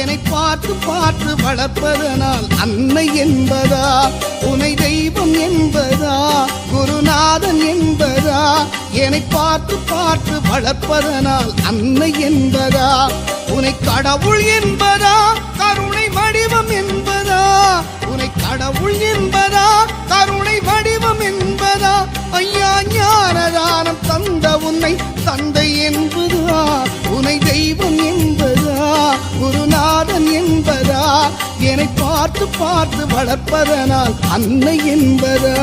என்னை பார்த்து பார்த்து வளர்ப்பதனால் அன்னை என்பதா, உனை தெய்வம் என்பதா, குருநாதன் என்பதா, என்னை பார்த்து பார்த்து வளர்ப்பதனால் அன்னை என்பதா, உனை கடவுள் என்பதா, கருணை வடிவம் என்பதா, உனை கடவுள் என்பதா, கருணை வடிவம் என்பதா, ஐயா ஞானதானம் தந்த உன்னை தந்தை என்பதா, உனை தெய்வம் என்பதா, குருநாதன் என்பதா, என்னை பார்த்து பார்த்து வளர்ப்பதனால் அன்னை என்பதா.